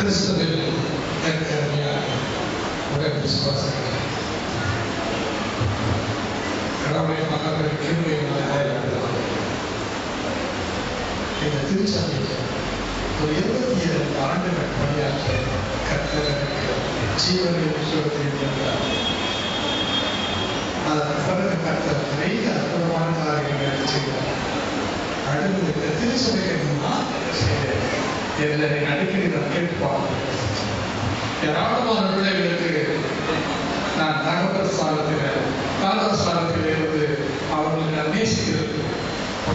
கிறிஸ்துவில் உடன் விசுவாசம் கடவுளை மகன் கிருபையினால் இந்த திருச்சபையில் ஒரு 27 ஆண்டுகள் பணியாற்ற கர்த்தர் ஜீவனை உற்சவத்தில் அதன் பிறகு கர்த்தர் நிறைய அற்புதமான காரியங்களை செய்தார். அடுத்து இந்த திருச்சபைக்கு நான் செய்தேன் என்னை அடிக்கடி நான் கேட்பான். ஏராளமான பிள்ளைகளுக்கு நான் தகவல் ஸ்தானத்தில் காதல் ஸ்தானத்தில் இருந்து அவர்களை நான் நேசிக்கிறது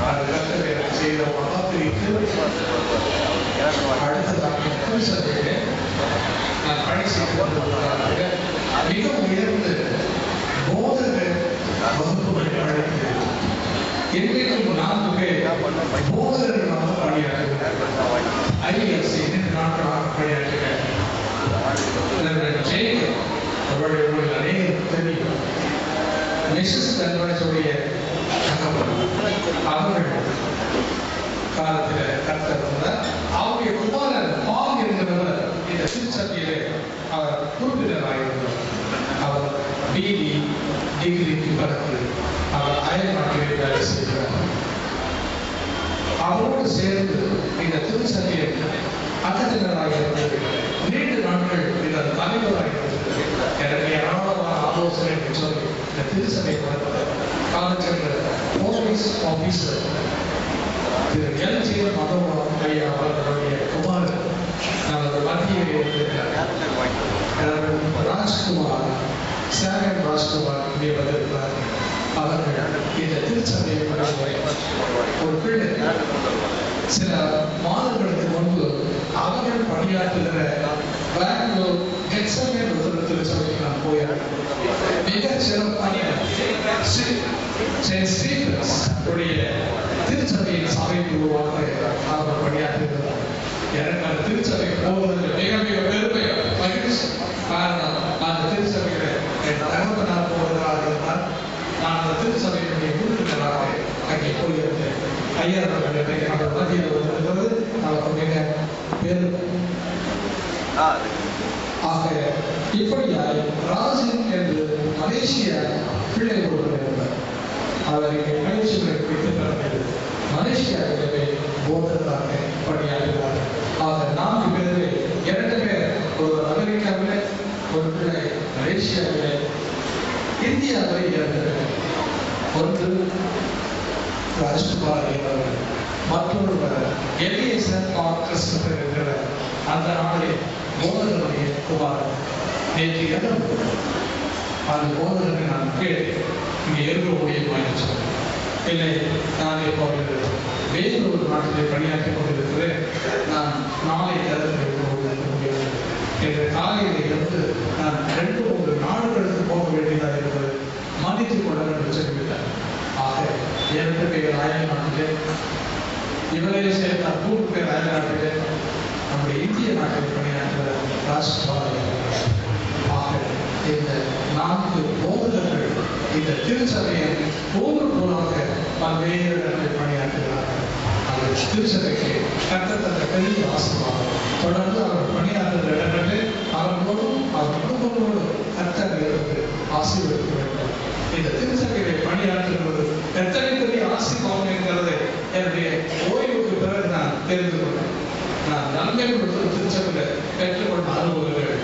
அது கர்த்தரை செய்த மகாத்திரிக்கு அடுத்ததாக திருச்சபையிலே நான் பணி செய்து கொண்டிருப்பதாக மிக உயர்ந்து போதக வகுப்புகளை அழைக்கிறேன். இன்றைக்கும் 4 பேர் போதகர்களாக பணியாற்றுகிறார்கள். IFC 2 நாட்களாக பணியாற்றுகிறார். அவருடைய அநேகம் தெரியும். மிஸ்ஸஸ் தன்வரசுடைய அவர்கள் காலத்தில் கர்த்தர் வந்தார். அவருடைய குமாரன் பால் என்கிறவர் இந்த திருச்சபையிலே அவர் உறுப்பினராயிருந்தார். அவர் BD டிகிரிக்கு பிறகு அவர் அயல்நாட்டிலே வேலை செய்கிறார். அவரோடு சேர்ந்து இந்த திருச்சபையை அங்கத்தினராக இருந்தது. 2 நாட்கள் இதன் தலைவராக இருந்தது. எனக்கு ஏராளமான ஆலோசனை என்று சொல்லி இந்த திருச்சபை காலச்சென்ற போலீஸ் ஆபீசர் திரு LG மதவான் ஐயா அவர்களுடைய குமாரன் நமது மத்தியில் இருக்கிறார். ராஜ்குமார் சேகர் ராஜ்குமார் என்பதற்காக அவர்கள் இந்த திருச்சபையை ஒரு பிள்ளை சில மாதங்களுக்கு முன்பு அவர்கள் பணியாற்றுகிற பெங்களூர் ஹெக்ஸாகன் ஒரு திருச்சபைக்கு நான் போயிருக்கேன். மிக சிறப்பான திருச்சபையின் சபைக்கு உருவாக அவர் பணியாற்றுகிறார். எனக்கு அந்த திருச்சபைக்கு போவதற்கு மிக மிக பெருமை மகிழ்ச்சி. காரணம் அந்த திருச்சபையில என் தகவல் போவதாக இருந்தால் நான் அந்த திருச்சபையினுடைய உறுப்பினராக அங்கே போயிருந்தேன். ஐயா அவர்கள் அவர் மத்தியில் வந்திருக்கிறது அவர் மிக பெரும். ஆக இப்படியாய் ராஜன் என்று மலேசிய பிள்ளை ஒருவர் இருந்தார். அவர் இங்கே பயிற்சிகளை குறித்து மலேசியாவிலே போதகராக பணியாற்றுகிறார். ஆக 4 பேரிலே 2 பேர், ஒரு அமெரிக்காவிலே, ஒரு பிள்ளை மலேசியாவிலே, இந்தியாவில் 2 பேர். ஒன்று ராஜ்குமார் என்பவர், மற்றொருவர் எலியேசர் கிறிஸ்துவர் என்கிற அந்த நாளில் போதகருடைய குமாரன். நேற்று இரவு அந்த போதகரை நான் கேட்டேன், இங்கே இருக்க முடியுமா என்று சொன்னேன். இல்லை, நான் இப்போது வேறொரு நாட்டிலே பணியாற்றிக் கொண்டிருக்கிறேன், நான் நாளை இருக்க முடியாது என்ற காலையில் இருந்து நான் 2-3 நாடுகளுக்கு போக வேண்டியதாக இருப்பது மன்னித்துக் கொள்ள என்று சொல்லிவிட்டார். ஆக 2 பேர் அயல் நாட்டிலே, இவரை சேர்ந்த 3 பேர் அயல் நாட்டிலே, நம்முடைய இந்திய நாட்டில் பணியாற்றுகிற ராஜ்குமார். ஆக இந்த 4 போதகர்கள் இந்த திருச்சபையை போராக பல்வேறு இடங்களில் பணியாற்றுகிறார்கள். அந்த திருச்சபைக்கு கர்த்தர் பெரிய ஆசீர்வாதம். தொடர்ந்து அவர் பணியாற்றுகிற இடங்களில் அவர்களோடும் அவர் குடும்பங்களோடும் கர்த்தர் இருந்து ஆசீர்வதிக்க வேண்டும். இந்த திருச்சபையை பணியாற்றுவது எத்தனை பெரிய ஆசீர்வாதம் என்கிறதை என்னுடைய ஓய்வுக்கு பிறகு நான் தெரிந்து கொண்டேன். நான் நன்மை கொடுத்த திருச்சபையில் பெற்றுக்கொண்ட அனுபவங்கள்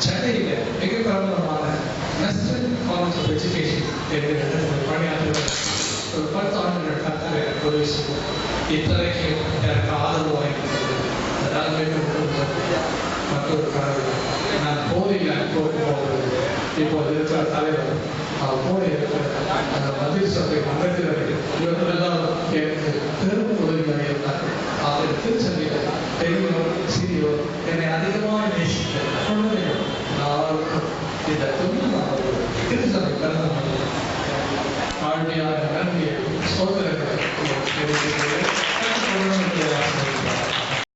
சென்னையில் மிக பிரபலமான வெஸ்டர்ன் காலேஜ் ஆஃப் எஜுகேஷன் என்கிற இடத்தில் பணியாற்றுகிற ஒரு 10 ஆண்டுகள் கர்த்தரை உதவி செய்வோம். இத்தனைக்கு எனக்கு ஆதரவாக இருந்தது அந்த நன்மை கொடுத்த மற்றொரு கடவுள். நான் போதில் போகும்போது இப்போது இருக்கிற தலைவர் அவர்